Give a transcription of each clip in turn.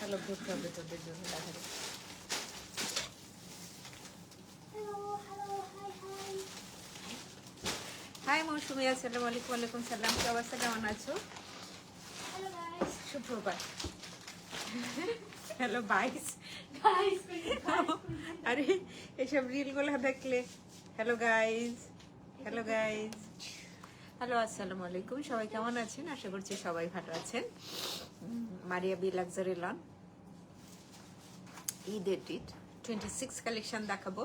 Colour ধরতে হবে তোদের জন্য দেখা যাবে। হাই মৌসুমি, আসসালামু আলাইকুম। ওয়ালাইকুম সালাম। কি অবস্থা, কেমন আছো? সুপ্রভাত। Hello guys. আরে এসব রিলগুলো দেখলে hello guys, hello guys, hello আসসালামু আলাইকুম। সবাই কেমন আছেন? আশা করছি সবাই ভালো আছেন। মারিয়া বি লাক্সারি লন ঈদের টিট 26 কালেকশন দেখাবো।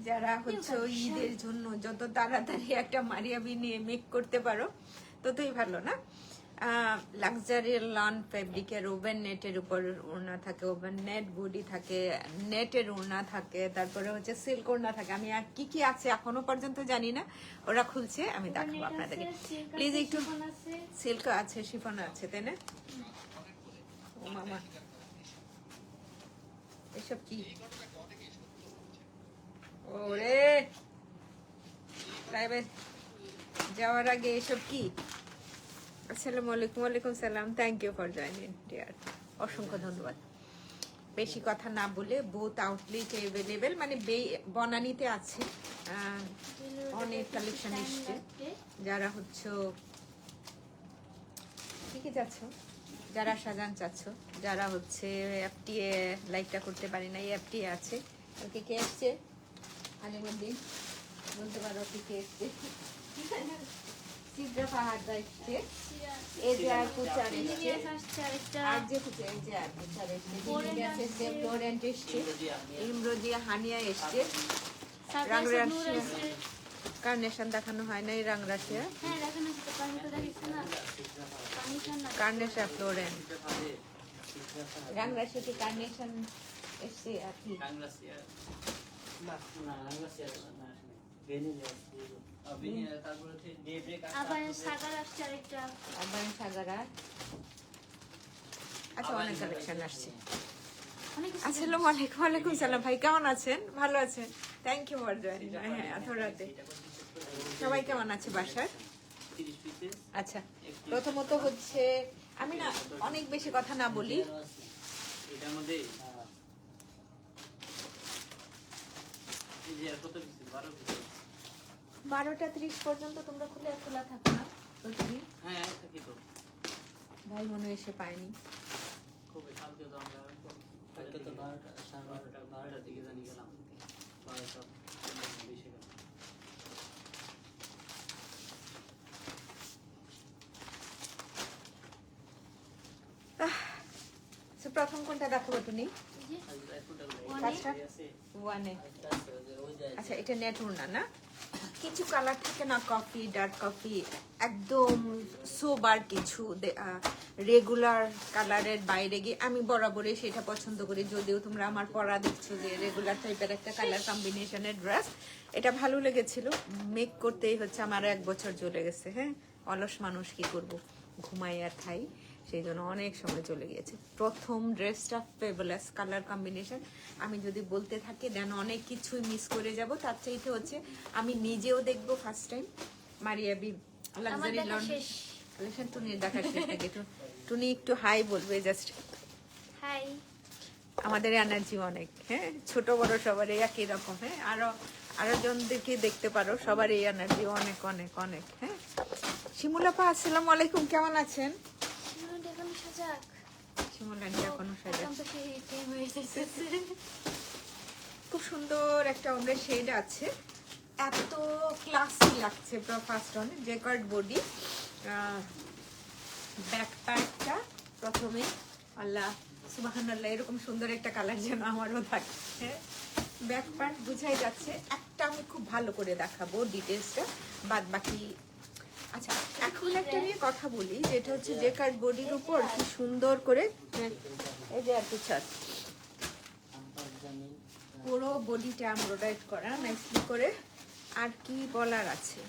যারা হচ্ছে ঈদের জন্য যত তাড়াতাড়ি একটা মারিয়া বি নিয়ে মেক করতে পারো ততই ভালো, না? লাক্সারি লন ফেব্রিকের ওভেন নেটের উপর ওড়না থাকে, ওভেন নেট বডি থাকে, নেটের ওড়না থাকে, তারপরে হচ্ছে সিল্ক ওড়না থাকে। আমি আর কি কি আছে এখনো পর্যন্ত জানি না, ওরা খুলছে, আমি দেখাবো আপনাদেরকে। প্লিজ একটু সিল্ক আছে, শিফন আছে, তাই না? ও মামা, এসব কি? ওরে প্রাইভেট যাওয়ার আগে এসব কি? আসসালামু আলাইকুম। ওয়ালাইকুম সালাম। Thank you for joining dear, অসংখ্য ধন্যবাদ। বেশি কথা না বলে, বোথ আউটলেট অ্যাভেলেবেল, মানে বনানীতে আছে, অনেক কালেকশন এসছে। যারা হচ্ছে ঠিকই যাচ্ছ, যারা সাজান চাচ্ছ, যারা হচ্ছে এফটিএ লাইকটা করতে পারি না, এই এফটিএ আছে। ওকে কে এসছে? আলিমুদ্দিন বলতে পারো কি কে এসছে? সিদ্রা পাহাড় এসছে, এই যে আর কুচার এসছে, আর যে কুচার, এই যে আর কুচার এসছে, ফ্লোরেন্ট এসছে, ইমরোজিয়া হানিয়া এসছে, রাংরাশিয়া কার্নেশন দেখানো হয় না, এই Rangrasiya carnation Florent Rangrasiya carnation এসছে আর কি। আচ্ছা, অনেক কালেকশন আসছে। আসসালামু আলাইকুম। ওয়ালাইকুম সালাম। ভাই কেমন আছেন? ভালো আছেন? Thank you for joining. হ্যাঁ, এত রাতে সবাই কেমন আছে বাসায়? আচ্ছা, প্রথমত হচ্ছে আমি না অনেক বেশি কথা না বলি, 12টা 30 পর্যন্ত তোমরা খোলা থাকো না? ভাই মনে হয় এসে পায়নি। প্রথম কোনটা দেখাবো তুমি? আচ্ছা, এটা নেট ওড়না না? কিছু কালার থাকে না, কফি, ডার্ক কফি, একদম সোবার কিছু, রেগুলার কালারের বাইরে গিয়ে আমি বরাবরই সেটা পছন্দ করি। যদিও তোমরা আমার পরা দেখছো যে রেগুলার টাইপের একটা কালার কম্বিনেশনের ড্রেস, এটা ভালো লেগেছিল। মেক করতেই হচ্ছে আমার 1 বছর চলে গেছে। হ্যাঁ, অলস মানুষ, কি করব, ঘুমাই আর খাই, সেই জন্য অনেক সময় চলে গিয়েছে। প্রথম ড্রেসটা ফেবুলাস কালার কম্বিনেশন। আমি যদি বলতে থাকি দেন অনেক কিছুই মিস করে যাব। তার চাইতে হচ্ছে আমি নিজেও দেখবো first time Maria B luxury lawn collection. টুনির দেখা শেষ থেকে টুনি একটু হাই বলবে, জাস্ট হাই। আমাদের এনার্জি অনেক, হ্যাঁ, ছোট বড় সবার একই রকম। হ্যাঁ, আরো জনদেরকে দেখতে পারো, সবার এই এনার্জি অনেক অনেক অনেক। হ্যাঁ, শিমুলাপা আসসালামু আলাইকুম, কেমন আছেন? খুব সুন্দর একটা ওমরা শেড আছে, এত ক্লাসি লাগছে। ফার্স্ট অন জেকার্ড বডি, ব্যাক প্যাকটা প্রথমে, আল্লাহ সুবহানাল্লাহ, এরকম সুন্দর একটা কালার যেন আমারও থাকে। ব্যাক প্যাক বুঝাই যাচ্ছে। একটা আমি খুব ভালো করে দেখাবো ডিটেলসটা, বাদ বাকি। আচ্ছা, এখন একটা নিয়ে কথা বলি, যেটা হচ্ছে জেকার্ড বডির উপর কি সুন্দর করে, এই যে একটু ছাড়, পুরো বডিটা এমব্রয়ডারি করা নাইসলি করে। আর কি বলার আছে,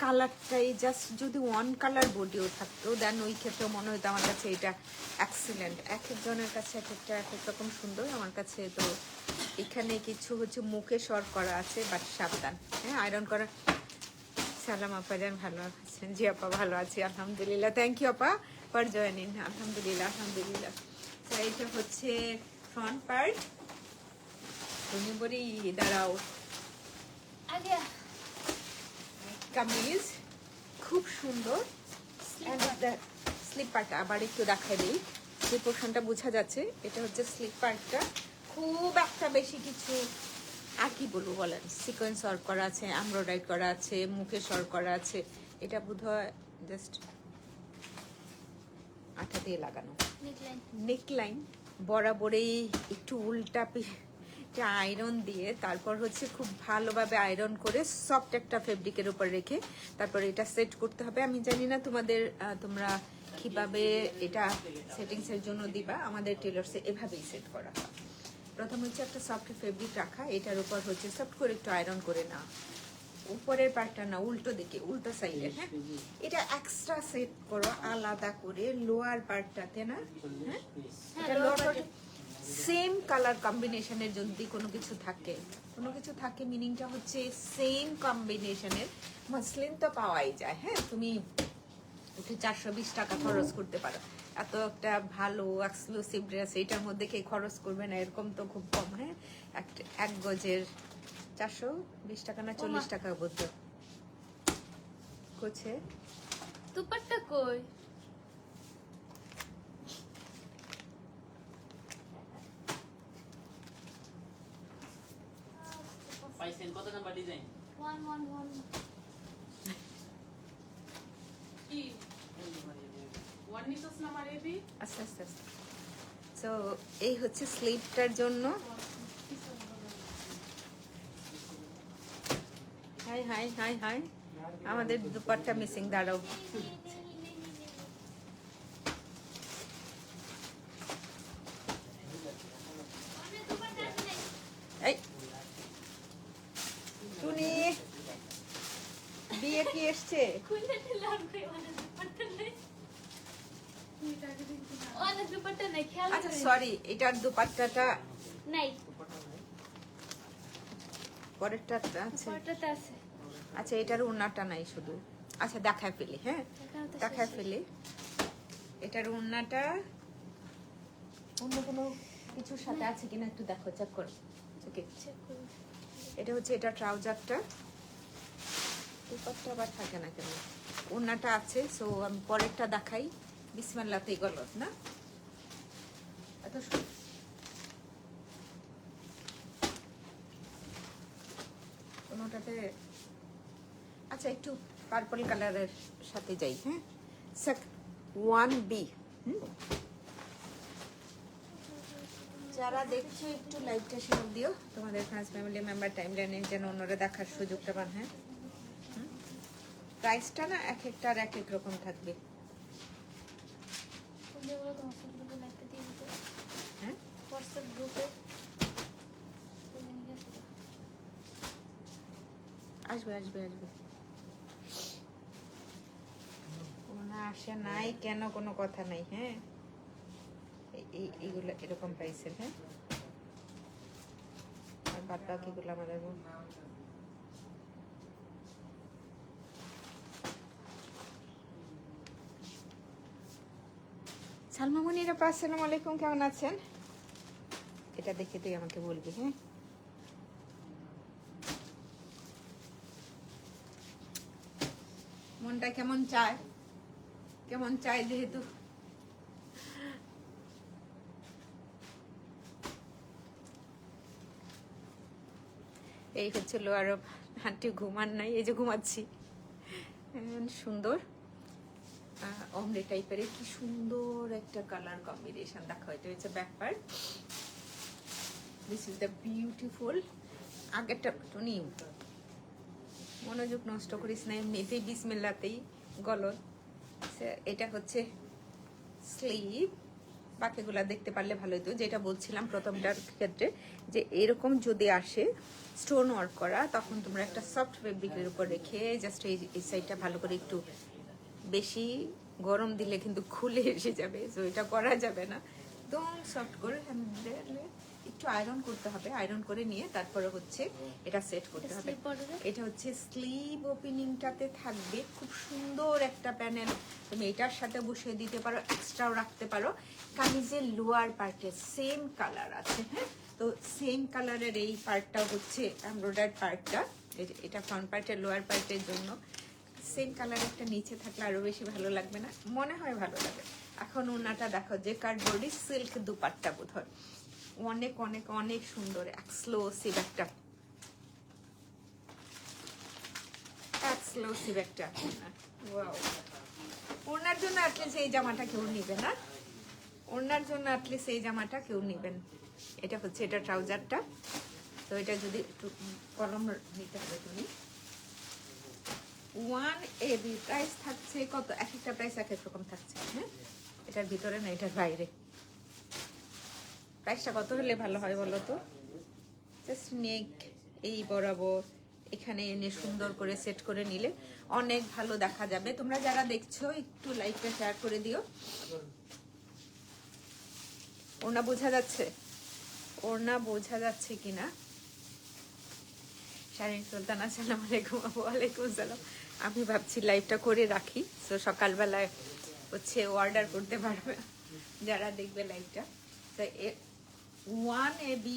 কালারটাই জাস্ট যদি ওয়ান কালার বডিও থাকতো দেন ওই ক্ষেত্রে মনে হতো আমার কাছে এটা এক্সিলেন্ট। এক একজনের কাছে এক একটা এক এক রকম সুন্দর। আমার কাছে তো এখানে কিছু হচ্ছে মুখে সর করা আছে, বাট সাবধান, হ্যাঁ, আয়রন করা। সালাম আপা জান, ভালো আছেন? জি আপা, ভালো আছি আলহামদুলিল্লাহ। থ্যাংক ইউ আপা ফর জয়েনিং। আলহামদুলিল্লাহ, আলহামদুলিল্লাহ। তো এটা হচ্ছে ফ্রন্ট পার্ট। তুমি বলি দাঁড়াও, আগে কামিজ খুব সুন্দর। স্লিপারটা আবার একটু দেখাই দিই, যে পোর্শনটা বোঝা যাচ্ছে। এটা হচ্ছে স্লিপারটা, খুব একটা বেশি কিছু আর কি বলবো বলেন, সিকোয়েন্স ওয়ার্ক করা আছে, এমব্রয়ডারি করা আছে, মুখে ওয়ার্ক করা আছে। এটা বোধহয় জাস্ট আঠা দিয়ে লাগানো নেকলাইন, বরাবরই একটু উল্টা আয়রন দিয়ে, তারপর হচ্ছে খুব ভালোভাবে আয়রন করে সফট একটা ফেব্রিকের উপর রেখে তারপর এটা সেট করতে হবে। আমি জানি না তোমরা কিভাবে এটা সেটিংসের জন্য দিবা, আমাদের টেলার্সে এভাবেই সেট করা হয়। প্রথম হচ্ছে একটা সফট ফেব্রিক রাখা, এটার উপর হচ্ছে সফট করে একটু আয়রন করে না, উপরের পার্টটা না, উল্টো দিকে, উল্টো সাইডে। হ্যাঁ, এটা এক্সট্রা সেট করো আলাদা করে লোয়ার পার্টটাতে না। হ্যাঁ, এটা লোয়ার পার্ট সেম কালার কম্বিনেশনের যদি কোনো কিছু থাকে মিনিংটা হচ্ছে সেম কম্বিনেশনের মসলিন তো পাওয়াই যায়। হ্যাঁ, তুমি একটু 420 টাকা খরচ করতে পারো, এত একটা ভালো এক্সক্লুসিভ ড্রেস এটার মধ্যে কে খরচ করবে না, এরকম তো খুব কম। হ্যাঁ, এক গজের 420 টাকা না 40 টাকা বোধ করছে। দুপাট্টা কই? পাইছেন কত নাম্বার ডিজাইন? 111 কি ওয়ান নিছস নাম্বার এবি। আস্তে আস্তে আস্তে। সো এই হচ্ছে স্লিভটার জন্য। হাই হাই হাই হাই, আমাদের দুপাট্টা মিসিং, দাঁড়াও। এই টুনি, বিয়ে কি এসছে? খুলে দিলাম কই মানে দুপাট্টা নাই। অনেক দুপাট্টা নাই, খেয়াল আচ্ছা করিনি। সরি, এটার দুপাট্টাটা নাই, পরেরটা আছে। দুপাট্টাটা আছে। আচ্ছা, এটার ওড়নাটা নাই শুধু। আচ্ছা দেখায় ফেলি, হ্যাঁ দেখায় ফেলি। এটার ওড়নাটা অন্য কোনো কিছুর সাথে আছে কিনা একটু দেখো, চেক করো। ওকে, চেক করুন। এটা হচ্ছে এটা ট্রাউজারটা, দুপাট্টা আবার থাকে না কেন, ওড়নাটা আছে। সো আমি পরেরটা দেখাই। বিসমিল্লাহতেই গলত না এত কোনোটাতে। আচ্ছা একটু পার্পল কালারের সাথে যাই। হ্যাঁ, সেক 1B। যারা দেখছো একটু লাইভটা শেয়ার দিও তোমাদের ফ্রেন্ডস ফ্যামিলি মেম্বার টাইম লাইনে, যেন অন্যরা দেখার সুযোগটা পান। হ্যাঁ, প্রাইসটা না এক একটার এক এক রকম থাকবে। কোনগুলো তোমার গ্রুপে লাইকটা দিয়ে দিতে? হ্যাঁ, হোয়াটসঅ্যাপ গ্রুপে আসবে আসবে আসবে, কোনো আসে নাই কেন, কোনো কথা নাই। হ্যাঁ, এইগুলো এরকম প্রাইসের। হ্যাঁ, আর বাদ বাকিগুলো আমাদের সালমা মনিরা, আসসালামু আলাইকুম, কেমন আছেন? এটা দেখে তুই আমাকে বলবি। হ্যাঁ, মনটা কেমন চায়, কেমন চায় যেহেতু এই হচ্ছে লোয়ার হাঁটি ঘুমান নাই, এই যে ঘুমাচ্ছি। সুন্দর অমরে টাইপের, কি সুন্দর একটা কালার কম্বিনেশন। দেখো, এটা হচ্ছে back part, this is the beautiful. আগেরটা টুনি মনোযোগ নষ্ট করিস না, এমনিতেই বিসমিল্লাতেই গলত। এটা হচ্ছে স্লিভ, বাকিগুলা দেখতে পারলে ভালো হতো। যেটা বলছিলাম প্রথমটার ক্ষেত্রে, যে এরকম যদি আসে স্টোন ওয়ার্ক করা, তখন তোমরা একটা সফট ফেব্রিকের উপর রেখে জাস্ট এই সাইডটা ভালো করে একটু বেশি গরম দিলে কিন্তু খুলে এসে যাবে, তো এটা করা যাবে না। একদম সফট করে একটু আয়রন করতে হবে, আয়রন করে নিয়ে তারপরে হচ্ছে এটা সেট করতে হবে। স্লিপ বর্ডারে এটা হচ্ছে স্লিভ ওপেনিংটাতে থাকবে, খুব সুন্দর একটা প্যানেল। তুমি এটার সাথে বসিয়ে দিতে পারো, এক্সট্রাও রাখতে পারো। কামিজের লোয়ার পার্টে সেম কালার আছে, হ্যাঁ, তো সেম কালারের এই পার্টটা হচ্ছে এমব্রয়ডারি পার্টটা, এটা ফ্রন্ট পার্টের লোয়ার পার্টের জন্য। সেম কালার একটা নিচে থাকলে আরো বেশি ভালো লাগবে না? মনে হয় ভালো লাগে। এখন ওনাটা দেখো, যে কার্ডবোর্ডি সিল্ক দুপাট্টা বোধ হয়, অনেক অনেক অনেক সুন্দর এক্সক্লুসিভ একটা ওয়াও। ওনার জন্য অ্যাটলিস্ট এই জামাটা কেউ নিবে না, ওনার জন্য অ্যাটলিস্ট এই জামাটা কেউ নিবেন। এটা হচ্ছে এটা ট্রাউজারটা। তো এটা যদি একটু কলম নিতে হবে তুমি। 1AB প্রাইস থাকছে কত? এক একটা প্রাইস এক এক রকম থাকছে, হ্যাঁ, এটার ভিতরে না এটার বাইরে। প্রাইসটা কত হলে ভালো হয় বলো তো? জাস্ট নেক এই বরাবর এখানে এনে সুন্দর করে সেট করে নিলে অনেক ভালো দেখা যাবে। তোমরা যারা দেখছো একটু লাইকটা শেয়ার করে দিও। ওড়না বোঝা যাচ্ছে? ওড়না বোঝা যাচ্ছে কিনা? শারীন সুলতানা, আসসালামু আলাইকুম। ওয়ালাইকুম আসসালাম। আমি ভাবছি লাইভটা করে রাখি, তো সকালবেলায় হচ্ছে অর্ডার করতে পারবে যারা দেখবে লাইভটা। তো 1AB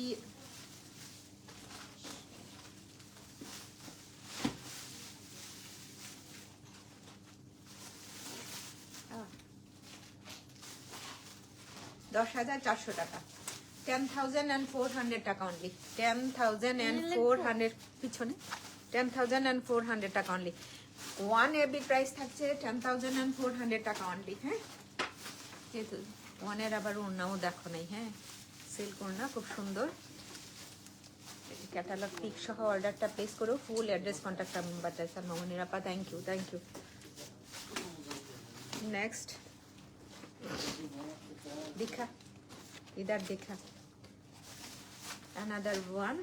$10,400 টাকা, 10,400 টাকা অনলি। 10,400 পিছনে 10,400 টাকা অনলি। 1AB প্রাইস থাকছে 10,400 টাকা অনলি, হ্যাঁ। যেহেতু 1-এর আবার ওড়নাও দেখো নাই, হ্যাঁ, সিল্ক ওড়না খুব সুন্দর। ক্যাটালগ পিক সহ অর্ডারটা প্লেস করো। ফুল অ্যাড্রেস কন্ট্যাক্ট নাম্বারটা মামনিরাপা। Thank you, thank you. Next दिखा, इधर दिखा अनदर वन।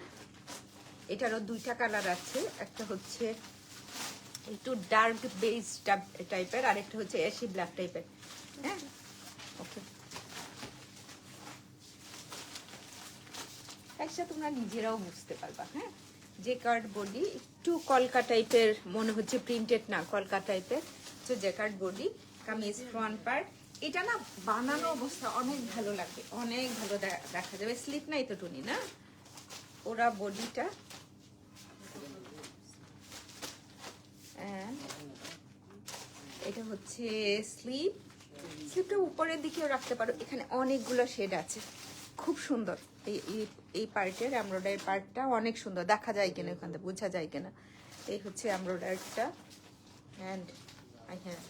এটারও দুইটা কালার আছে, একটা হচ্ছে একটু ডার্ক বেজ টাইপের আর একটা হচ্ছে অ্যাশি ব্ল্যাক টাইপের, হ্যাঁ। ওকে, একটা তোমরা নিজেরাও বুঝতে পারবা, হ্যাঁ। যে কার্ড বডি একটু কলকা টাইপের মনে হচ্ছে, প্রিন্টেড না, কলকা টাইপের। তো যে card body, kameez front part, এটা না বানানো অবস্থা অনেক ভালো লাগবে, অনেক ভালো দেখা যাবে। স্লিপ নাই তো টুনি না, ওরা বডিটা। এটা হচ্ছে স্লিপ, স্লিপটা উপরের দিকেও রাখতে পারো। এখানে অনেকগুলো শেড আছে, খুব সুন্দর। এই পার্টের এমব্রয়ডারি পার্টটা অনেক সুন্দর, দেখা যায় কিনা ওখান থেকে বোঝা যায় কিনা। এই হচ্ছে এমব্রয়ডারিটা। অ্যান্ড হ্যাঁ,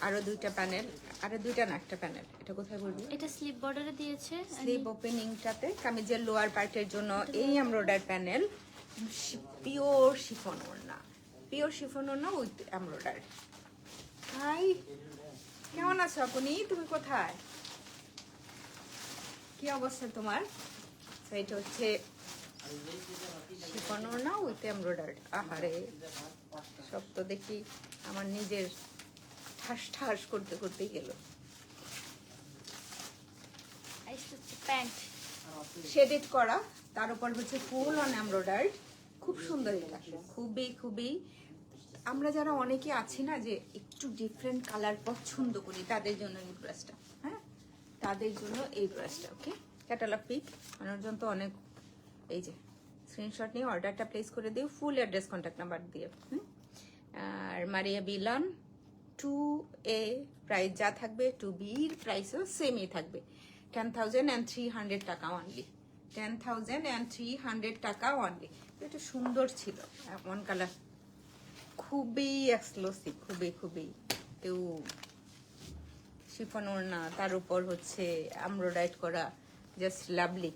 আরো দুইটা প্যানেল, আরো দুইটা না একটা প্যানেল। এটা কোথায় বলবো? এটা স্লিপ বর্ডারে দিয়েছে। স্লিভ ওপেনিংটাতে কামিজের লোয়ার পার্টের জন্য এই এমব্রয়ডারি প্যানেল। পিওর শিফন ওড়না, পিওর শিফন ওড়না উইথ এমব্রয়ডারি। হাই, কেমন আছো আপনি? তুমি কোথায়? কি অবস্থা তোমার? এটা হচ্ছে শিফন ওড়না উইথ এমব্রয়ডারি। আহারে, সব তো দেখি আমার নিজের ঠাস ঠাস করতে করতেই গেল। প্যান্ট শেডেড করা, তার উপর হচ্ছে ফুল অন এমব্রয়ডারি, খুব সুন্দর। এটা খুবই খুবই, আমরা যারা অনেকে আছি না যে একটু ডিফারেন্ট কালার পছন্দ করি, তাদের জন্য এই ড্রেসটা, হ্যাঁ, তাদের জন্য এই ড্রেসটা। ওকে, ক্যাটালগ পিক মানুষজন তো অনেক, এই যে স্ক্রিনশট নিয়ে অর্ডারটা প্লেস করে দিও, ফুল অ্যাড্রেস কন্ট্যাক্ট নাম্বার দিয়ে। আর মারিয়া বিলান 2A প্রাইস যা থাকবে, 2Bর প্রাইসও সেমই থাকবে, 10,300 টাকা অনলি। 10,300 টাকা অনলি। এটা সুন্দর ছিল, এমন কালার, খুবই এক্সক্লুসিভ, খুবই খুবই। কেউ শিফন ওড়না, তার উপর হচ্ছে এমব্রয়ডারি করা, জাস্ট লাভলি।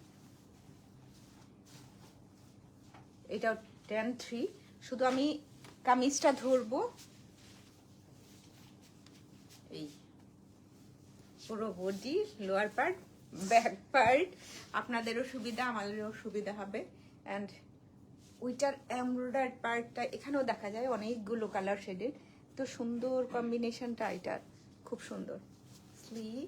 এটা 10,300। শুধু আমি কামিজটা ধরবো, এই পুরো body, lower part, back part, আপনাদেরও সুবিধা আমাদেরও সুবিধা হবে। অ্যান্ড ওইটার এমব্রয়ডারি পার্টটা এখানেও দেখা যায় অনেকগুলো কালার শেডের, তো সুন্দর কম্বিনেশনটা এটার, খুব সুন্দর। স্লিভ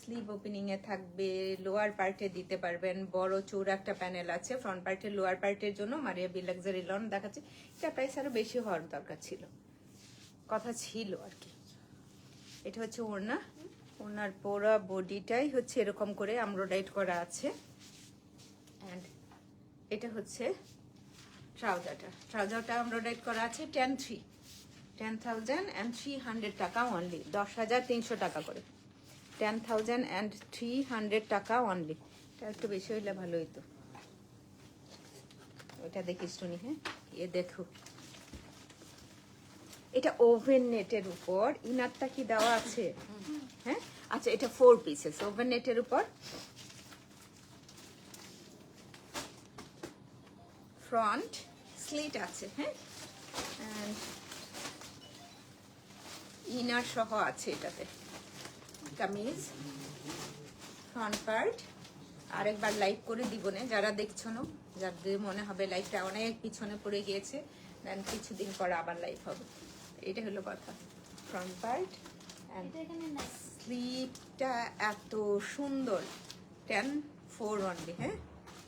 স্লিভ ওপেনিং এ থাকবে, লোয়ার পার্টে দিতে পারবেন, বড় চৌড়া একটা প্যানেল আছে ফ্রন্ট পার্টে, লোয়ার পার্টের জন্য মারিয়া বি লাক্সারি লন দেখাচ্ছে। এটা প্রাইস আরো বেশি হওয়ার দরকার ছিল, কথা ছিল আর কি। এটা হচ্ছে ওড়না, ওড়নার পুরো বডিটাই হচ্ছে এরকম করে এমব্রয়ডারি করা আছে। অ্যান্ড এটা হচ্ছে ট্রাউজারটা এমব্রয়ডারি করা আছে। 10,300 টাকা অনলি, 10,300 টাকা করে, 10,300 টাকা অনলি। এটা একটু বেশি হইলে ভালো হইতো। ওইটা দেখিস টুনি, হ্যাঁ দেখো, এটা ওভেন নেটের উপর ইনারটা কি দেওয়া আছে? হ্যাঁ আচ্ছা, এটা 4 পিসেস ওভেন নেটের উপর, ফ্রন্ট স্লিট আছে, হ্যাঁ ইনার সহ আছে এটাতে। Kameez, front part. আরেকবার লাইভ করে দিব না, যারা দেখছো না, যাদের মনে হবে লাইভটা অনেক পিছনে পড়ে গিয়েছে, দেন কিছুদিন পর আবার লাইভ হবে, এটা হলো কথা। ফ্রন্ট পার্ট অ্যান্ড এটা এখানে নাই। স্লিপটা এত সুন্দর, 10,4 অনলি, হ্যাঁ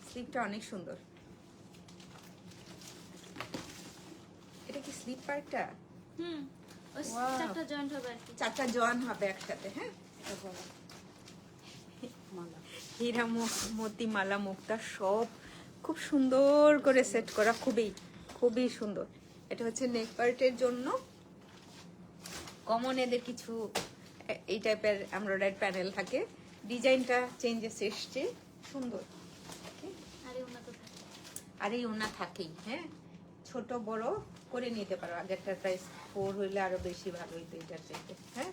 স্লিপটা অনেক সুন্দর। এটা কি স্লিপ পার্টটা? ওই Wow. চারটা জয়েন্ট হবে আর কি। 4টা জয়েন হবে একসাথে, হ্যাঁ হীরা মতি মালা মুক্তা সব খুব সুন্দর করে সেট করা, খুবই সুন্দর। এটা হচ্ছে নেক পার্টের জন্য কমন এদের কিছু এই টাইপের এমব্রয়ডারি প্যানেল থাকে, ডিজাইনটা চেঞ্জেস এসছে, সুন্দর। আর এই ওনা তো থাকে। আর এই ওনা থাকেই, হ্যাঁ ছোট বড় করে নিতে পারো। আগেরটার প্রাইস 4 হইলে আরো বেশি ভালো হইতো এটার চাইতে, হ্যাঁ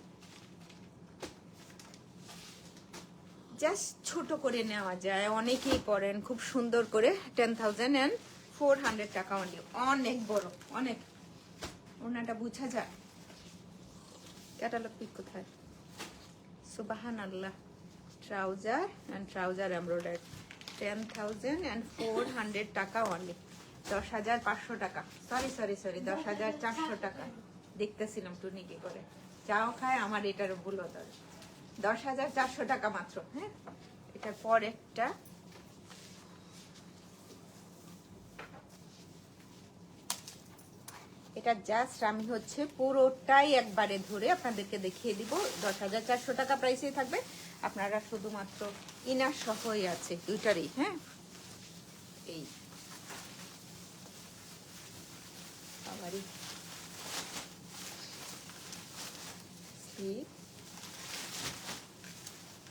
জাস্ট ছোট করে নেওয়া যায়, অনেকেই পরেন খুব সুন্দর করে। 10,400 টাকা অনলি, অনেক বড়, অনেক। ওনাটা বুঝা যায়। ক্যাটালগ পিক কোথায়? সুবাহান আল্লাহ। ট্রাউজার এমব্রয়ডারি, 10,400 টাকা অনলি, 10,500 টাকা, সরি 10,400 টাকা। দেখতেছিলাম টুনি কি করে চাও খায়, আমার এটার ভুল হতো। 10,400 টাকা মাত্র, হ্যাঁ এটার পরেরটা এটা জাস্ট আমি হচ্ছে পুরোটাই একবারে ধরে আপনাদেরকে দেখিয়ে দিব। 10,400 টাকা প্রাইসেই থাকবে, আপনারা শুধুমাত্র ইনার সহই আছে দুইটারই, হ্যাঁ এই আমারই স্লিপ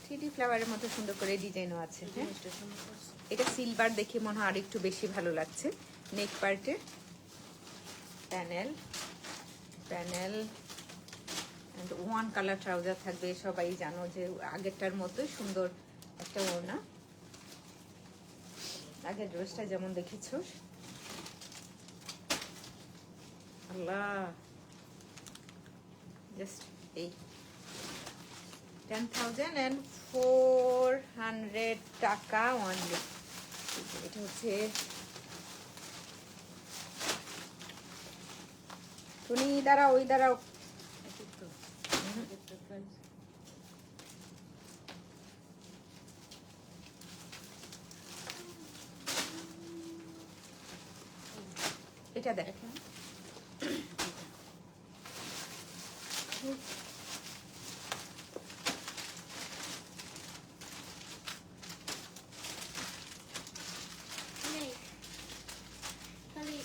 3D ফ্লাওয়ারের মতো সুন্দর করে ডিজাইনও আছে, হ্যাঁ এটা সিলভার দেখে মনে হয় আরেকটু বেশি ভালো লাগছে। নেক পার্টে panel and one colour trouser থাকবে, সবাই জানো যে আগেরটার মতোই সুন্দর একটা ওড়না। আগের ড্রেসটা যেমন দেখেছো, আল্লাহ জাস্ট এই 10,400 টাকা অনলি। এটা হচ্ছে তুমি দাঁড়াও, ওই দাঁড়াও, এটা দেখেন নেই। খালি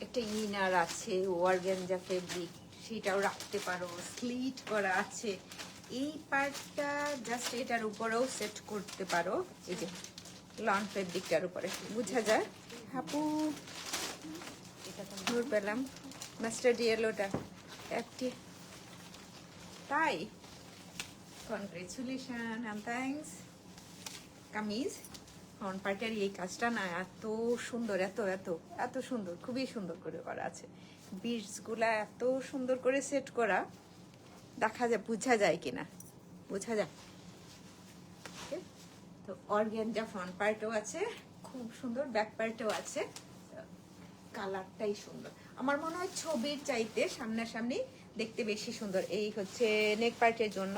একটা ইনার আছে অর্গানজা ফেব্রিক, সেটাও রাখতে পারো, স্লিট করা আছে। এই পার্টটা জাস্ট এটার উপরেও সেট করতে পারো, এই যে লন ফেব্রিকটার উপরে বুঝা যায়। হাপু ধর পেলাম মাস্টার্ড ইয়েলোটা একটি, তাই congratulation and thanks. Kameez front পার্টের এই কাজটা না এত সুন্দর, এত সুন্দর, খুবই সুন্দর করে করা আছে। বিটসগুলা এত সুন্দর করে সেট করা, দেখা যায় বোঝা যায় কিনা, বোঝা যায়। Okay? তো অর্গানজা ফ্রন্ট পার্টও আছে, খুব সুন্দর, ব্যাক পার্টও আছে। কালারটাই সুন্দর, আমার মনে হয় ছবির চাইতে সামনাসামনি দেখতে বেশি সুন্দর। এই হচ্ছে নেক পার্টের জন্য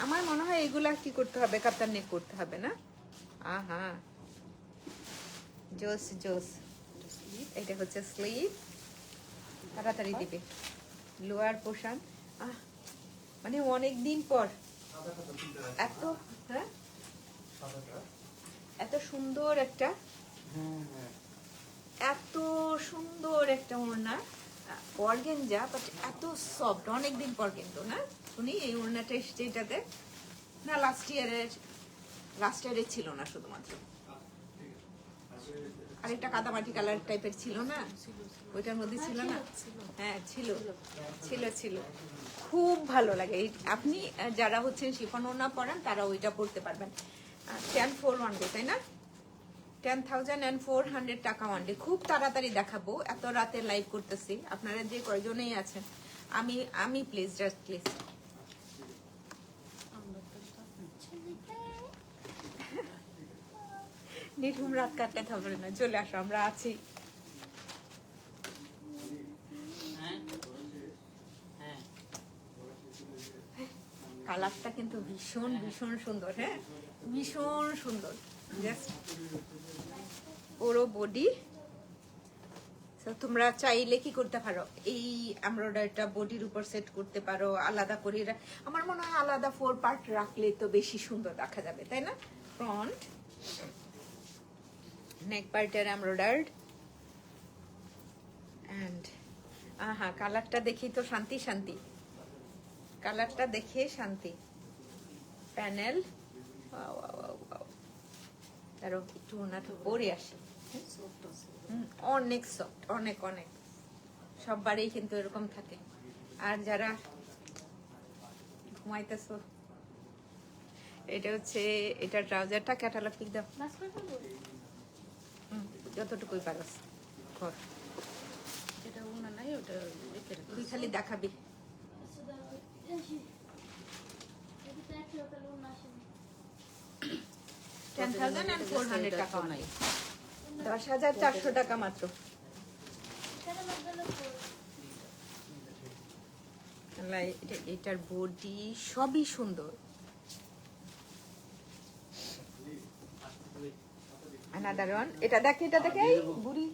আমার মনে হয় এগুলা কি করতে হবে, কাতার নেক করতে হবে না? আহা, জোস জোস। এটা হচ্ছে স্লিভ, তাড়াতাড়ি দিবে। লোয়ার পোর্শন, মানে অনেক দিন পর এত, হ্যাঁ, এত সুন্দর একটা, এত সুন্দর একটা ওড়না, অর্গেনজা, বাট এত সফট, অনেকদিন পর কিন্তু না শুনি এই ওড়নাটা এসছে এটাতে। না, লাস্ট ইয়ারে ছিল না শুধুমাত্র, আরেকটা কাদামাটি কালার টাইপের ছিল না, ওইটার মধ্যে ছিল না? হ্যাঁ ছিল ছিল ছিল। খুব ভালো লাগে। আপনি যারা হচ্ছেন শিফন ওড়না পরেন তারা ওইটা পরতে পারবেন। 10,400 তাই না? 10,400 টাকা ওয়ান ডে। খুব তাড়াতাড়ি দেখাবো, এত রাতে লাইভ করতেছি, আপনারা যে কয়জনেই আছেন, আমি প্লিজ, জাস্ট প্লিজ। নির্ঘুম রাত কাটাতে হবে না, চলে আসো, আমরা আছি। হ্যাঁ হ্যাঁ কালারটা কিন্তু ভীষণ ভীষণ সুন্দর, হ্যাঁ ভীষণ সুন্দর। জাস্ট পুরো বডি। তোমরা চাইলে কি করতে পারো, এই এমব্রয়ডারিটা বডির উপর সেট করতে পারো আলাদা করে। আমার মনে হয় আলাদা 4 পার্ট রাখলে তো বেশি সুন্দর দেখা যাবে, তাই না? ফ্রন্ট নেক পার্টের এমব্রয়ডার্ড, এন্ড আহা, কালারটা দেখি তো শান্তি শান্তি, কালারটা দেখে শান্তি। প্যানেল, তারও একটু ওনাটা পরে আসি। অনেক সফট, অনেক অনেক, সব বাড়িই কিন্তু এরকম থাকে। আর যারা ঘুমাইতেছো, এটা হচ্ছে, এটা ট্রাউজারটা ক্যাটালগ পিক দাও। বাস করে ফেলবো? যতটুকুই পারস কর, যেটা ওনা নাই ওটা রেখে রাখো। তুই খালি দেখাবি। আচ্ছা, দাঁড়াও, আসি। এটা তো এক লোকাল ওড়না আসেনি। 10,400 টাকা নাই, 10,400 টাকা মাত্র। কেন লাগলো এটার বডি সবই সুন্দর। Another one, এটা দেখ, এটা দেখে এই বুড়ি।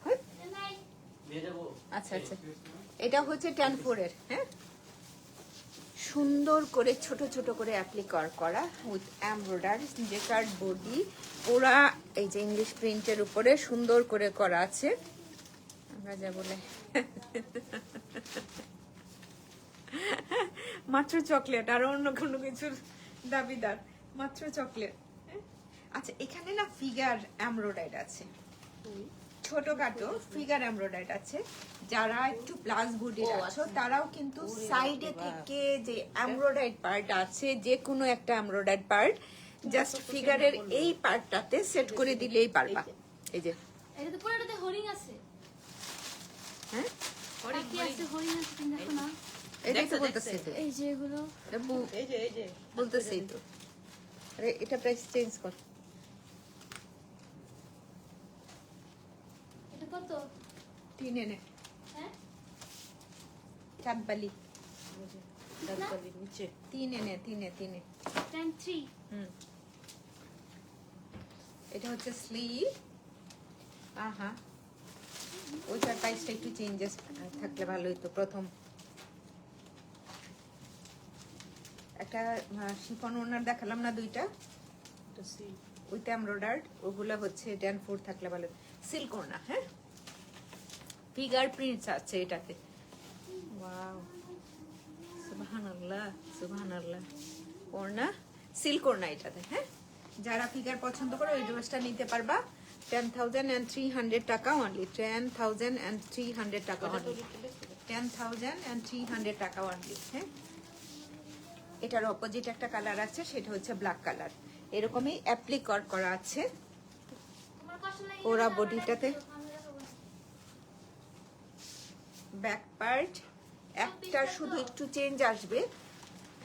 হ্যাঁ? নাই? দিয়ে যাবো। আচ্ছা আচ্ছা, এটা হচ্ছে 10,400 এর, হ্যাঁ, সুন্দর করে ছোট ছোট করে অ্যাপ্লিকার করা উইথ এমব্রয়ডারি জেকার্ড বডি। ওরা এই যে ইংলিশ প্রিন্টের উপরে সুন্দর করে করা আছে। আমরা যা বলে মাত্র চকলেট, আর অন্য কোনো কিছুর দাবিদার, মাত্র চকলেট। আচ্ছা, এখানে না ফিগার এমব্রয়ডারি আছে, ছোটখাটো ফিগার এমব্রয়ডারি আছে। যারা একটু প্লাস বডি আছো তারাও কিন্তু সাইডে থেকে যে এমব্রয়ডারি পার্ট আছে, যে কোনো একটা এমব্রয়ডারি পার্ট জাস্ট ফিগারের এই পার্টটাতে সেট করে দিলেই পারবা। এই যে, এটা তো পুরোটাতে হরিণ আছে। হ্যাঁ, কি আছে? হরিণ আছে, তুমি দেখো না? এটাই তো বলতেছি তো, এই যে এগুলো। এই যে বলতেছি তো। আরে এটা প্রাইস চেঞ্জ কর। এটা কত? 3 এনে হ্যাঁ, চাঁদবালি, ডালপালির নিচে 3 এনে, 3 10-3। এটা হচ্ছে স্লিভ। আহা, ওইটার প্রাইসটা একটু চেঞ্জেস থাকলে ভালো হতো। প্রথম একটা শিফন ওড়নার দেখালাম না, দুইটা এটা সিল উইথ এমব্রয়ডার্ড, ওগুলো হচ্ছে 10,400 থাকলে ভালো। সিল্ক ওড়না, হ্যাঁ, ফিগার প্রিন্টস আছে এটাতে। ওয়াও, সুবহানাল্লাহ সুবহানাল্লাহ। ওড়না সিল্ক ওড়না এটাতে, হ্যাঁ, যারা ফিগার পছন্দ করে ওই ড্রেসটা নিতে পারবা। 10,300 টাকা অনলি, 10,300 টাকা অনলি, 10,300 টাকা অনলি। হ্যাঁ, এটার অপোজিট একটা কালার আছে, সেটা হচ্ছে ব্ল্যাক কালার, এরকমই অ্যাপ্লিকার করা আছে। তোমার কষ্ট লাগে? ওরা বডিটাতে ব্যাক পার্ট একটা শুধু একটু চেঞ্জ আসবে,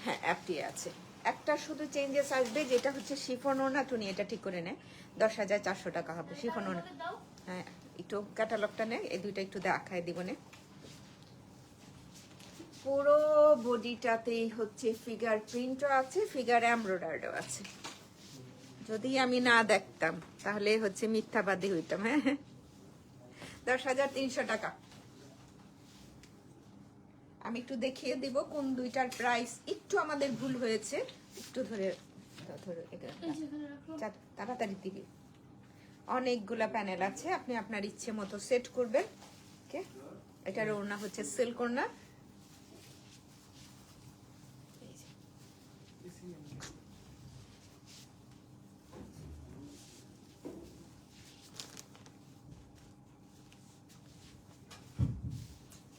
হ্যাঁ অ্যাপটি আছে, একটা শুধু চেঞ্জেস আসবে, যেটা হচ্ছে শিফন ওড়না। টুনি এটা ঠিক করে নেয়, 10,400 টাকা হবে শিফন ওড়না। দাও। হ্যাঁ, একটু ক্যাটালগটা নেই, এই দুইটা একটু দেখায় দিব নে। পুরো বডিটাতেই হচ্ছে ফিগার প্রিন্টও আছে, ফিগার এমব্রয়ডারিও আছে। যদি আমি না দেখতাম তাহলে হচ্ছে মিথ্যাবাদী হইতাম। হ্যাঁ, 10,300 টাকা। আমি একটু দেখিয়ে দিব কোন দুইটার প্রাইস। একটু আমাদের ভুল হয়েছে, একটু ধরে ধরে এটা এই যেখানে রাখো। তাড়াতাড়ি দিবি। অনেকগুলা প্যানেল আছে, আপনি আপনার ইচ্ছে মতো সেট করবেন। ওকে, এটার ওড়না হচ্ছে সিল্ক ওড়না।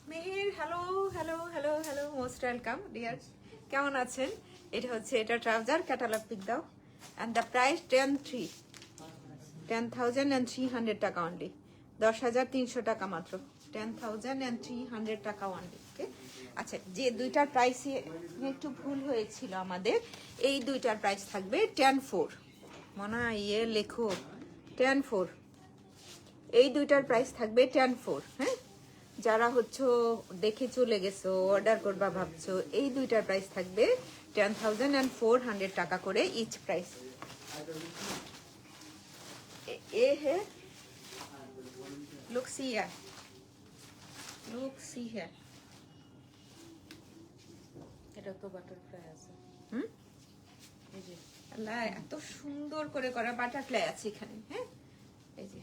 Meher, hello hello hello hello, most welcome deer. কেমন আছেন? এটা হচ্ছে এটা ট্রাউজার, ক্যাটালগ পিক দাও। অ্যান্ড দ্য প্রাইস 10,300 টাকা অনলি। 10,300 টাকা মাত্র, 10,300 টাকা অনলি। ওকে, আচ্ছা, যে দুইটার প্রাইসে একটু ভুল হয়েছিল আমাদের, এই দুইটার প্রাইস থাকবে 10,400। মনে হয় ইয়ে লেখো 10,400। এই দুইটার প্রাইস থাকবে 10,400। হ্যাঁ, যারা হচ্ছে দেখে চলে গেছো, অর্ডার করবা ভাবছো, এই দুইটার প্রাইস থাকবে 10,400 টাকা করে ইচ প্রাইস। এ হে, look see here, look see here. এটা তো বাটারফ্লাই আছে। হুম, এই যে আল্লাহ, এত সুন্দর করে করা বাটারফ্লাই আছে এখানে। হ্যাঁ, এই যে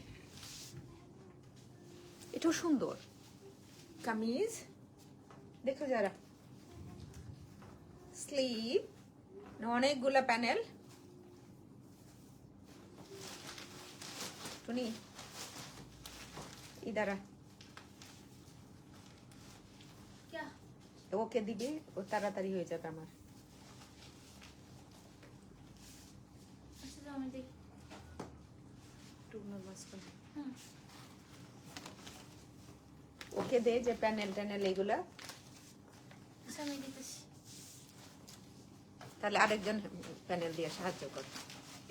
এটাও সুন্দর কামিজ, দেখো যারা। স্লিভ, অনেকগুলা প্যানেল। টুনি ইদারা, क्या ওকে দিবে, ও তাড়াতাড়ি হয়ে যাবে আমার। अच्छा तो मैं देख টুনার মাঝখানে। हाँ ওকে দে যে প্যানেল ট্যানেল এগুলা, अच्छा मैं देख তাহলে আরেকজন প্যানেল দিয়ে সাহায্য কর।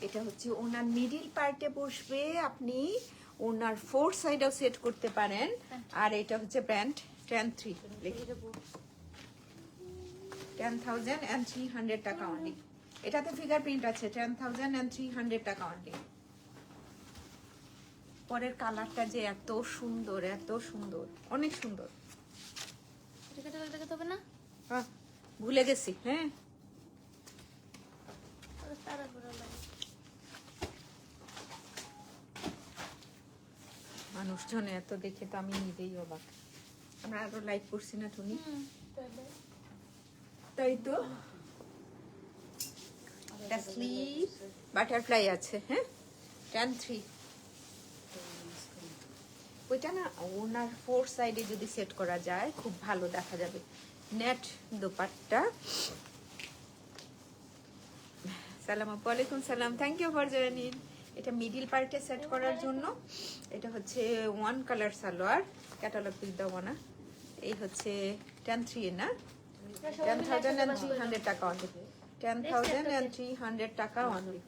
এটা হচ্ছে ওনার মিডিল পার্টে বসবে, আপনি ওনার ফোর সাইডেও সেট করতে পারেন। আর এটা হচ্ছে প্যান্ট 10,300 টাকা অনলি। এটাতে ফিগার প্রিন্ট আছে, 10,300 টাকা অনলি। পরের কালারটা যে এত সুন্দর, এত সুন্দর, অনেক সুন্দর। এটা কেটে হবে না আহ, ভুলে গেছি। হ্যাঁ, ওটা তারা করে লাগে মানুষজনে এত দেখে তো আমি নিজেই অবাক। আমরা আরো লাইক করছি না টুনি? তাই তো। স্লিভ বাটারফ্লাই আছে। হ্যাঁ, 10,300। ওইটা না ওনার ফোর সাইডে যদি সেট করা যায় খুব ভালো দেখা যাবে। নেট দোপাট্টা। সালাম আলাইকুম, সালাম, থ্যাংক ইউ ফর জয়েনিং। এটা মিডিল পার্টে সেট করার জন্য। এটা হচ্ছে one colour salwar, catalogue pick দেবো না। এই হচ্ছে 10,300 না, 10,300 টাকা অনলি, 10,300 টাকা অনলি।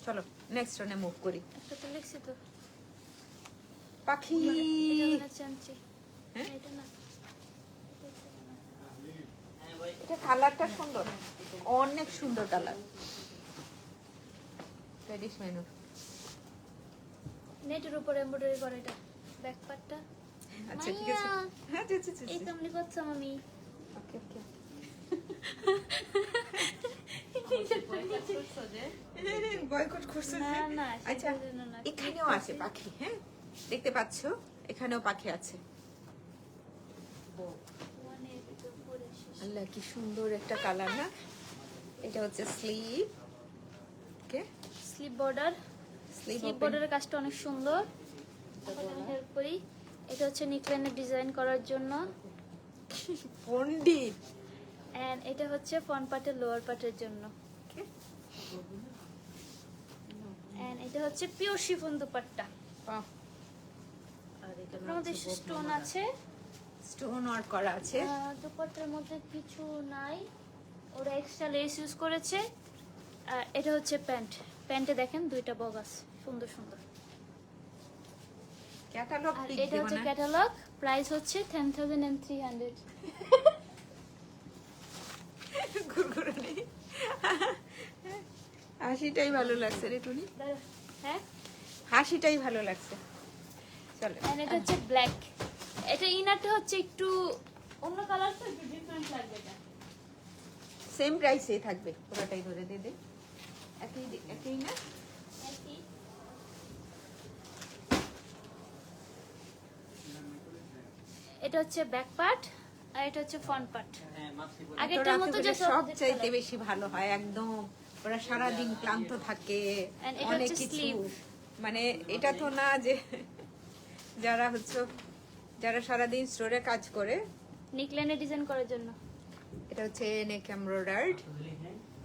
চলো নেক্সট রানে মুভ করি। একটা তো লিখছি তো পাখি, এটা না চামচি হ্যাঁ? এটা না এটা কালারটা সুন্দর, অনেক সুন্দর কালার। Ladies menu. নেটের উপর এমব্রয়ডারি করা এটা ব্যাক পার্টটা আচ্ছা ঠিক আছে। হ্যাঁ, আচ্ছা আচ্ছা এই তো আমি করছাম আমি ওকে ওকে। বয়কট করছো না যে? না আচ্ছা, সেটার জন্য না এখানেও আছে পাখি। হ্যাঁ, দেখতে পাচ্ছো, এখানেও পাখি আছে। অনেক উপরে শেষ আল্লাহ, কি সুন্দর একটা কালার না। এটা হচ্ছে স্লিভ। ওকে, স্লিপ বর্ডার স্লিভ স্লিপ বর্ডারের কাজটা অনেক সুন্দর। হেল্প করি। এটা হচ্ছে নিকলাইনের ডিজাইন করার জন্য। পন্ডিত। এন্ড এটা হচ্ছে ফ্রন্ট পার্টের লোয়ার পার্টের জন্য। Okay. এন্ড এটা হচ্ছে পিওর শিফন দুপাট্টা। Wow, আর এখানে আমাদের আছে স্টোন আছে। স্টোন ওয়ার্ক করা আছে। দুপাট্টার মধ্যে কিছু নাই, ওরা এক্সট্রা লেস ইউজ করেছে। আর এটা হচ্ছে প্যান্ট। প্যান্টে দেখেন দুইটা বগ আছে, সুন্দর সুন্দর। ক্যাটালগ আর পিক এটা দেব হচ্ছে না? ক্যাটালগ, প্রাইস হচ্ছে 10,300। হাসিটাই ভালো লাগছে রে টুনি, দাঁড়া। হ্যাঁ হাসিটাই ভালো লাগছে। চলো and এটা হচ্ছে ব্ল্যাক। এটা ইনারটা হচ্ছে একটু অন্য কালার, তো একটু ডিফারেন্ট লাগবে এটা। সেম প্রাইসেই থাকবে, পুরোটাই ধরে দিয়ে দে। একই একই না? একই। এটা হচ্ছে ব্যাক পার্ট আর এটা হচ্ছে ফ্রন্ট পার্ট। আগেরটার মতো যে সব চাইতে বেশি ভালো হয় একদম। ওরা সারাদিন ক্লান্ত থাকে, And এটা অনেক হচ্ছে কিছু, sleeve। মানে এটা তো না যে যারা যারা সারাদিন স্টোরে কাজ করে। নেকলাইনে ডিজাইন করার জন্য। এটা হচ্ছে নেক এমব্রয়ডার্ড,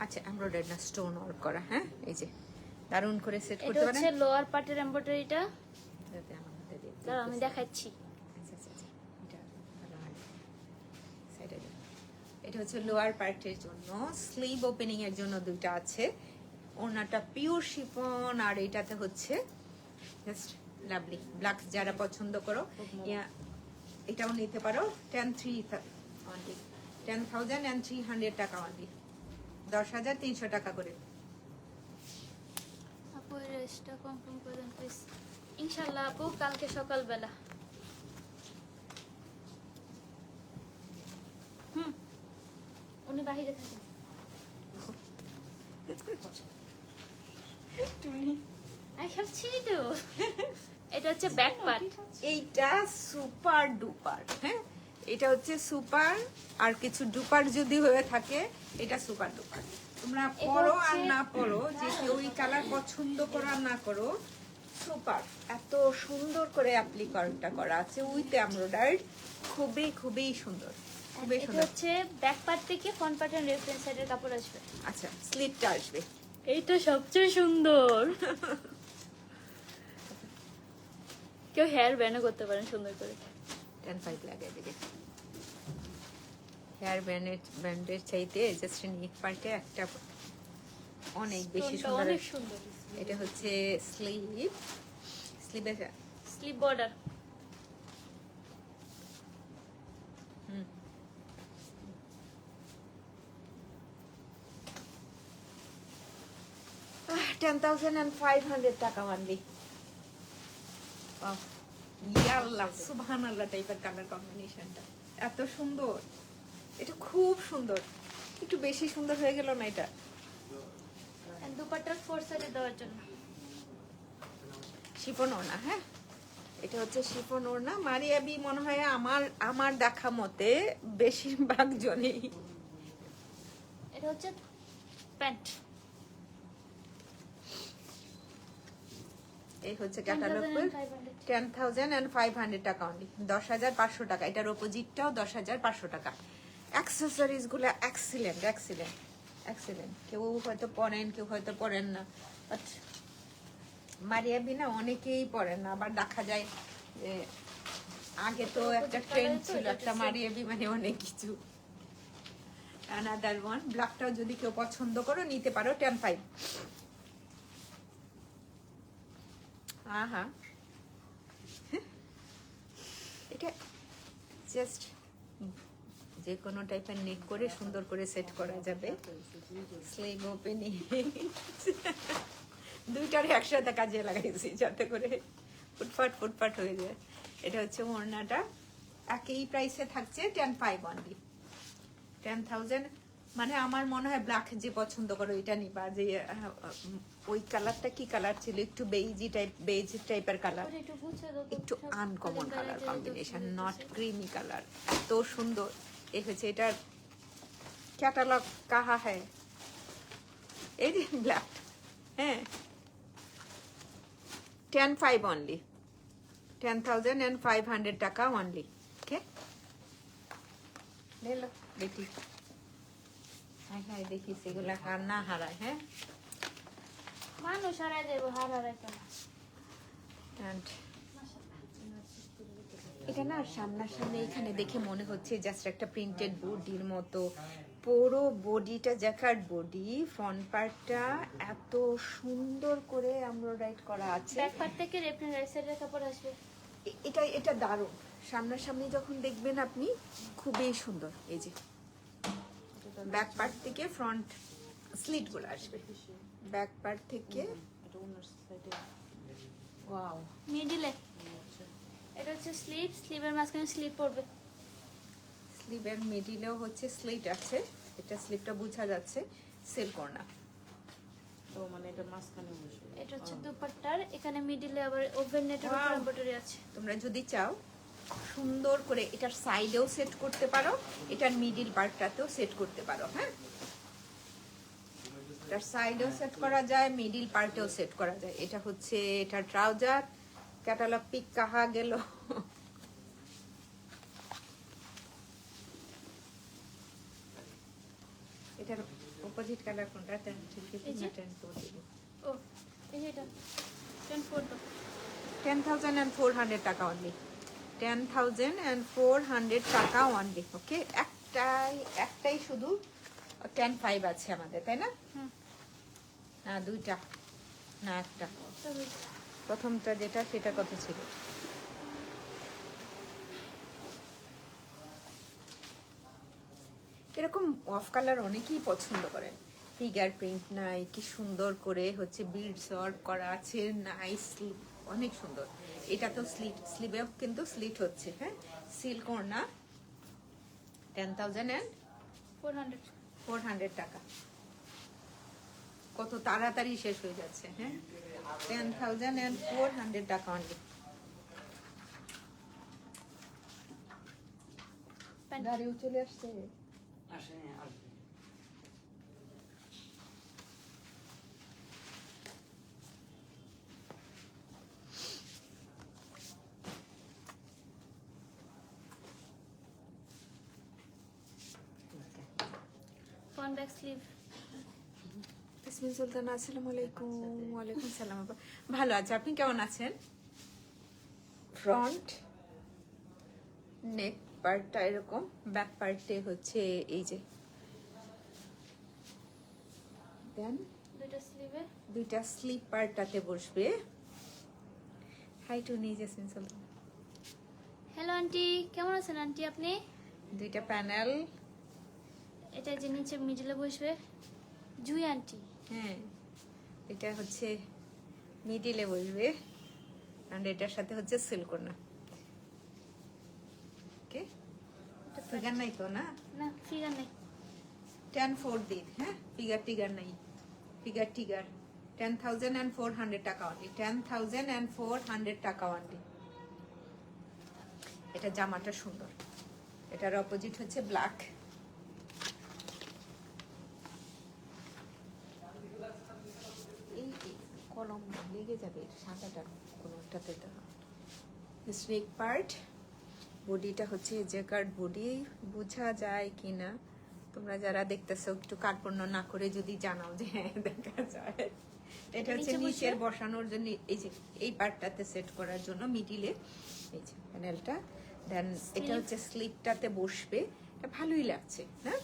আচ্ছা এমব্রয়ডার্ড না, স্টোন ওয়ার্ক করা। হ্যাঁ এই যে দারুণ করে সেট এটা করতে পারেন। হচ্ছে লোয়ার পার্টের এমব্রয়ডারিটা। যাতে আমার হাতে দিয়ে দাঁড়াও আমি দেখাচ্ছি। আচ্ছা আচ্ছা আচ্ছা, এটা ভালো হয়। সাইডে দে। এটা হচ্ছে লোয়ার পার্টের জন্য, স্লিভ ওপেনিং এর জন্য দুইটা আছে। ওড়নাটা পিওর শিফন, আর এটাতে হচ্ছে জাস্ট লাভলি ব্ল্যাক। যারা পছন্দ করো এটাও নিতে পারো। 10,300 টাকা অনলি, 10,300 টাকা করে। আপু রেস্টটা কনফার্ম করে দেন প্লিজ। ইনশাআল্লাহ আপু কালকে সকালবেলা। উনি বাইরে থাকেন। I have to. এটা হচ্ছে ব্যাক পার্ট। এইটা সুপার ডুপার, হ্যাঁ এটা হচ্ছে সুপার, আর কিছু ডুপার যদি হয়ে থাকে এটা সুপার ডুপার। তোমরা পরো আর না পরো, যে কেউ ওই কালার পছন্দ করো আর না করো, সুপার। এত সুন্দর করে অ্যাপ্লিকারটা করা আছে উইথ এমব্রয়ডারি, খুবই খুবই সুন্দর, খুবই এটা সুন্দর। হচ্ছে ব্যাক পার্ট থেকে ফ্রন্ট পার্টের রেফারেন্স সাইডের কাপড় আসবে। আচ্ছা স্লিপটা আসবে। এইটা সবচেয়ে সুন্দর। কেউ হেয়ার ব্যান্ডও করতে পারেন সুন্দর করে। 10,500 লাগাই দেবে। হেয়ার ব্যান্ডের চাইতে জাস্ট নেক পার্টে একটা অনেক বেশি স্টোনটা সুন্দর। অনেক সুন্দর। এটা হচ্ছে স্লিভ, স্লিভের স্লিভ বর্ডার। হুম 10,500 টাকা অনলি। ইয়াল্লাহ সুবহানাল্লাহ টাইপের কালার কম্বিনেশনটা এত সুন্দর, এটা খুব সুন্দর। একটু বেশি সুন্দর হয়ে গেল না এটা? এন্ড দুপাট্টার ফোর সাইডে দেওয়ার জন্য। শিফন ওড়না, হ্যাঁ এটা হচ্ছে শিফন ওড়না। মারিয়াবি মনে হয় আমার দেখা মতে বেশিরভাগ জনেই। এটা হচ্ছে প্যান্ট। এই হচ্ছে ক্যাটালগ, 10,500 টাকা অনলি, 10,500 টাকা। এটার অপোজিটটাও 10,500 টাকা। অ্যাক্সেসরিজ গুলো এক্সিলেন্ট এক্সিলেন্ট এক্সিলেন্ট। কেউ হয়তো পরেন, কেউ হয়তো পরেন না, বাট মারিয়াবি না অনেকেই পরেন না। আবার দেখা যায় যে আগে তো একটা ট্রেন্ড ছিল একটা মারিয়াবি মানে অনেক কিছু। অ্যানাদার ওয়ান ব্ল্যাকটাও যদি কেউ পছন্দ করো নিতে পারো, 10,500। আহা এটা জাস্ট যে কোনো টাইপের নেক করে সুন্দর করে সেট করা যাবে। স্লিভ ওপেনিং দুইটারে একসাথে কাজে লাগাইছি যাতে করে ফুটফাট ফুটফাট হয়ে যায়। এটা হচ্ছে ওড়নাটা, একই প্রাইসে থাকছে 10,500 অনলি। 10,000 মানে আমার মনে হয় ব্ল্যাক যে পছন্দ করো এটা নিবা। যে ওই কালারটা কি কালার ছিল, একটু বেজ টাইপের কালার, ওটা একটু গুছিয়ে দাও তো। একটু uncommon colour combination, not creamy colour, এত সুন্দর। এই হচ্ছে এটার ক্যাটালগ কাহা হ্যায়, এই যে ব্ল্যাক, হ্যাঁ 10,500 অনলি, 10,500 টাকা অনলি। ওকে লেলো বেটি। হ্যাঁ হ্যাঁ দেখি সেগুলা কার না হারায়। হ্যাঁ মানুষ হারাই দেবো, হারাই কেন? And এটা না সামনাসামনি এখানে দেখে মনে হচ্ছে জাস্ট একটা প্রিন্টেড বডির মতো। পুরো বডিটা জ্যাকার্ড বডি, ফ্রন্ট পার্টটা এত সুন্দর করে এমব্রয়ডারি করা আছে। ব্যাক পার্ট থেকে রেফারেন্স সাইডের কাপড় আসবে। এটা দারুণ, সামনাসামনি যখন দেখবেন আপনি খুবই সুন্দর। এই যে ব্যাক পার্ট থেকে ফ্রন্ট স্লিট গুলো আসবে ব্যাক পার্ট থেকে। এটা ওনার সাইডে। ওয়াও। মিডিলে এটা হচ্ছে স্লিভ, স্লিভের মাঝখানে স্লিভ পড়বে। স্লিভের মিডিলেও হচ্ছে স্লিট আছে, এটা স্লিভটা বোঝা যাচ্ছে। সিল্ক ওড়না। তো মানে এটা মাঝখানে বসে। এটা হচ্ছে দুপাট্টার, এখানে মিডিলে আবার ওভেন নেটের উপর Wow! এমব্রয়ডারি আছে। তোমরা যদি চাও সুন্দর করে এটার সাইডেও সেট করতে পারো, এটার মিডিল পার্টটাতেও সেট করতে পারো। হ্যাঁ, এটার সাইডেও সেট করা যায়, মিডিল পার্টেও সেট করা যায়। এটা হচ্ছে এটার ট্রাউজার। ক্যাটালগ পিক কাহা গেল? এটার অপোজিট কালার কোনটা? এই যে। ও এই যে এটা 10 দাও। 10,400 টাকা অনলি। 10,400 টাকা অনলি। ওকে, একটাই শুধু 10,500 আছে আমাদের, তাই না? হুম। না দুইটা, না একটা। তবে প্রথমটা যেটা সেটা কত ছিল? এরকম অফ কালার অনেকেই পছন্দ করেন। ফিগার প্রিন্ট নাই, কি সুন্দর করে হচ্ছে বিডস ওয়ার্ক করা আছে, নাইস, অনেক সুন্দর। এটা তো স্লিভেও কিন্তু স্লিট হচ্ছে। হ্যাঁ, সিল্ক ওড়না। 10,400 টাকা। কত তাড়াতাড়ি শেষ হয়ে যাচ্ছে। হ্যাঁ, 10,400 টাকা অনলি। গাড়িও চলে আসছে। Front back sleeve. Ismin Sultana, আসসালামু আলাইকুম। ওয়ালাইকুম সালাম আপা। ভালো আছে, আপনি কেমন আছেন? ফ্রন্ট নেক পার্টটা এরকম, ব্যাক পার্টে হচ্ছে এই যে, দেন দুইটা স্লিভে দুইটা স্লিপ পার্টটাতে বসবে। হাই টু নিজ ইসমিন সুলতানা। হ্যালো আন্টি, কেমন আছেন আন্টি আপনি? দুইটা প্যানেল। এটা যে নিচে মিডিলে বসবে জুই আন্টি। হ্যাঁ, এটা হচ্ছে মিডিলে বসবে, আর এটার সাথে হচ্ছে সিল্ক ওড়না। ওকে, ফিগার নাই তো না? না ফিগার নেই। 10,400 দিন। হ্যাঁ, ফিগার টিগার নাই, ফিগার টিগার। 10,400 টাকা অনলি। 10,400 টাকা অনলি। এটা জামাটা সুন্দর, এটার অপোজিট হচ্ছে ব্ল্যাক। এই কলম লেগে যাবে সাদাটা কোনোটাতে। স্নেক পার্ট, বডিটা হচ্ছে জেকার্ড বডি, বোঝা যায় কিনা তোমরা যারা দেখতেছো একটু কার্পণ্য না করে যদি জানাও যে হ্যাঁ দেখা যায়। এটা হচ্ছে নিচে বসে? নিচের বসানোর জন্য, এই যে এই পার্টটাতে সেট করার জন্য মিডিলে এই যে প্যানেলটা। দেন এটা হচ্ছে স্লিপটাতে বসবে, এটা ভালোই লাগছে। হ্যাঁ,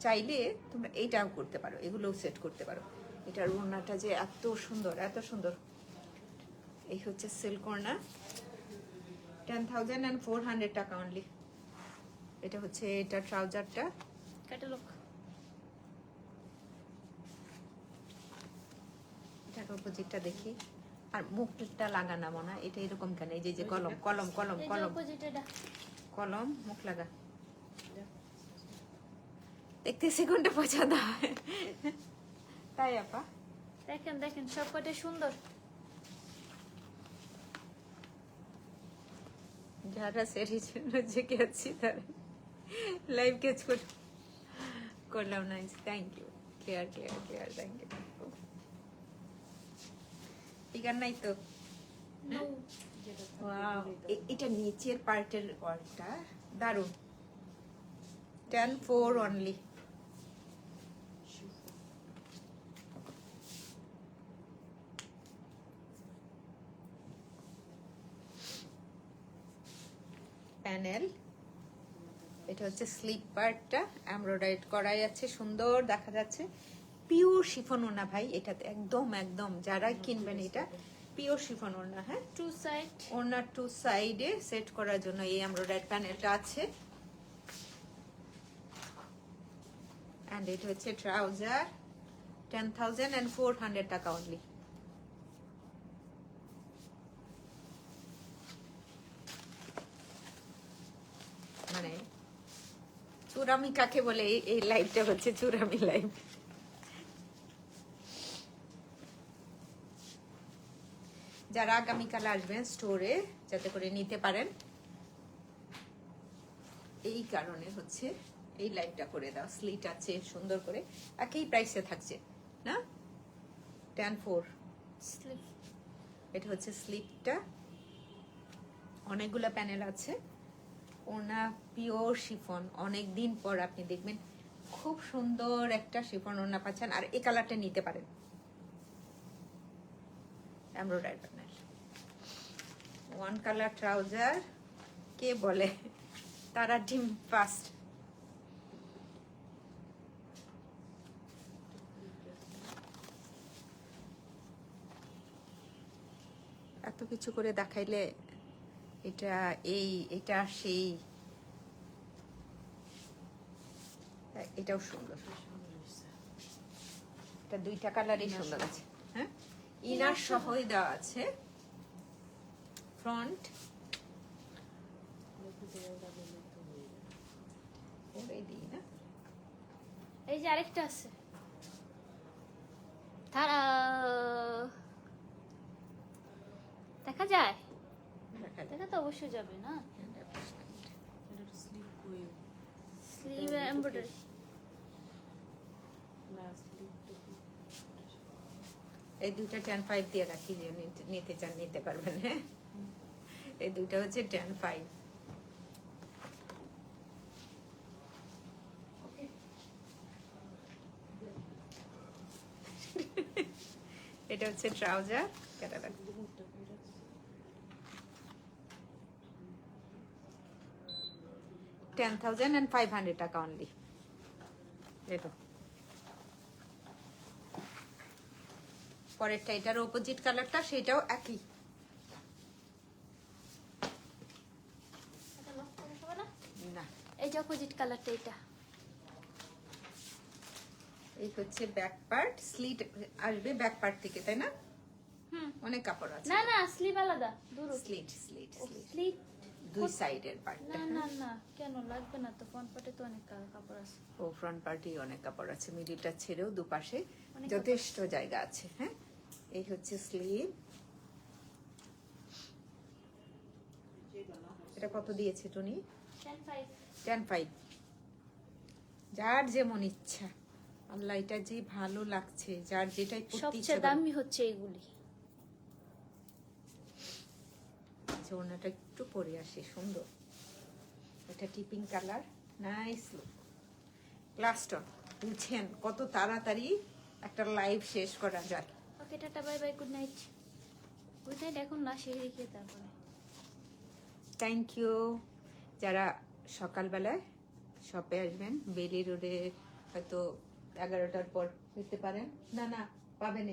চাইলে তোমরা এইটাও করতে পারো, এগুলোও সেট করতে পারো। এটার ওড়নাটা যে এত সুন্দর, এত সুন্দর। এই হচ্ছে সিল্ক ওড়না। 10,400 টাকা অনলি। এটা হচ্ছে এটা ট্রাউজারটা। ক্যাটালগ। এটার অপোজিটটা দেখি। আর মুখটা লাগানো মনে হয় এটা এরকম কেন? এই যে যে কলম কলম কলম এই যে কলম অপোজিট এটা। কলম, মুখ লাগা। দেখতেছি কোনটা পছন্দ হয়। তাই আপা? দেখেন দেখেন সবকটাই সুন্দর। যারা সেটির জন্য জেগে আছি তারা লাইভ ক্যাচ করলাম না। Thank you. Clear clear clear, thank you. Figure নাই তো? No. Wow, এটা নিচের পার্টের ওয়ার্কটা দারুণ। 10,400 অনলি। প্যানেল, এটা হচ্ছে স্লিপ পার্টটা, এমব্রয়ডারি করাই আছে, সুন্দর দেখা যাচ্ছে। পিওর শিফন ওড়না ভাই, এটাতে একদম একদম যারা কিনবেন এটা পিওর শিফন ওড়না। হ্যাঁ, টু সাইড। ওড়নার টু সাইডে সেট করার জন্য এই এমব্রয়ডারি প্যানেলটা আছে। অ্যান্ড এটা হচ্ছে ট্রাউজার 10,400 টাকা অনলি। মানে চুরামি কাকে বলে, এই লাইভটা হচ্ছে চুরামি লাইভ। যারা আগামীকাল আসবেন স্টোরে যাতে করে নিতে পারেন, এই কারণে হচ্ছে এই লাইভটা করে দাও। স্লিট আছে সুন্দর করে, একই প্রাইসে থাকছে না? 10,400। স্লিপ এটা হচ্ছে স্লিপটা, অনেকগুলো প্যানেল আছে। ওনা পিওর শিফন, অনেক দিন পর আপনি দেখবেন খুব সুন্দর একটা শিফন ওনা পাচ্ছেন। আর এই কালারটা নিতে পারেন, embroidery panel. One colour trouser কে বলে, তারা ডিম ফাস্ট। এত কিছু করে দেখাইলে এটা এটা সেই, এটাও সুন্দর। এটা দুইটা কালারই সুন্দর আছে। হ্যাঁ, ইনার সহই দেওয়া আছে। ফ্রন্ট ওরে দিই না, এই যে আরেকটা আছে। তারা দেখা যায়, দেখা যায়। দেখা তো অবশ্যই যাবে না। এটার স্লিপ কই? Sleeve embroidery. না স্লিপটা কি? এই দুইটা 10,500 দিয়ে রাখি, যে নিতে চান নিতে পারবেন। হ্যাঁ, এই দুইটা হচ্ছে 10,500। এটা হচ্ছে ট্রাউজার, কেটে রাখি। দুপুরটা করে 10,500 টাকা অনলি। দেখো পরেরটা, এটার অপোজিট কালারটা সেটাও একই। এটা লক করে হবে না? না, এই যে অপোজিট কালারটা এটা। এই হচ্ছে ব্যাক পার্ট, স্লিট আসবে ব্যাক পার্ট থেকে, তাই না? হুম। অনেক কাপড় আছে। না না, স্লিভ আলাদা, দূর। স্লিট স্লিট স্লিট স্লিভ দুই সাইডের পার্টটা। না না না, কেন লাগবে না তো, ফ্রন্ট পার্টে তো অনেক কাপড় আছে। ও ফ্রন্ট পার্টি অনেক কাপড় আছে, মিডিলটা ছেড়েও দুপাশে অনেক যথেষ্ট জায়গা আছে। হ্যাঁ, এই হচ্ছে স্লিভ। এটা কত দিয়েছে টুনি? 10,500। 10,500। যার যেমন ইচ্ছা, আল্লাহ এটা যে ভালো লাগছে, যার যেটাই পড়তে ইচ্ছা সবচেয়ে করে। দামি হচ্ছে এগুলি। আচ্ছা, ওনাটা একটু পরে আসি, সুন্দর। এটা টিপিং কালার, নাইস লুক। ক্লাস্টন বুঝছেন কত তাড়াতাড়ি একটা লাইভ শেষ করা যায়। Okay, tata, bye bye, good night. Good night এখন না, সেই রেখে তারপরে। Thank you. যারা সকালবেলায় শপে আসবেন, বেলি রোডে হয়তো 11টার পর পেতে পারেন। না না, পাবেন,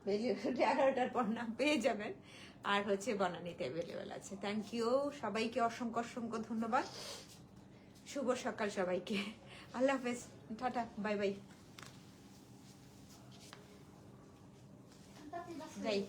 বেলি রোডে 11টার পর না, পেয়ে যাবেন। আর হচ্ছে বনানীতে অ্যাভেলেবেল আছে। থ্যাংক ইউ সবাইকে, অসংখ্য অসংখ্য ধন্যবাদ। শুভ সকাল সবাইকে, আল্লাহ হাফেজ, টাটা, বাই বাই। যাই।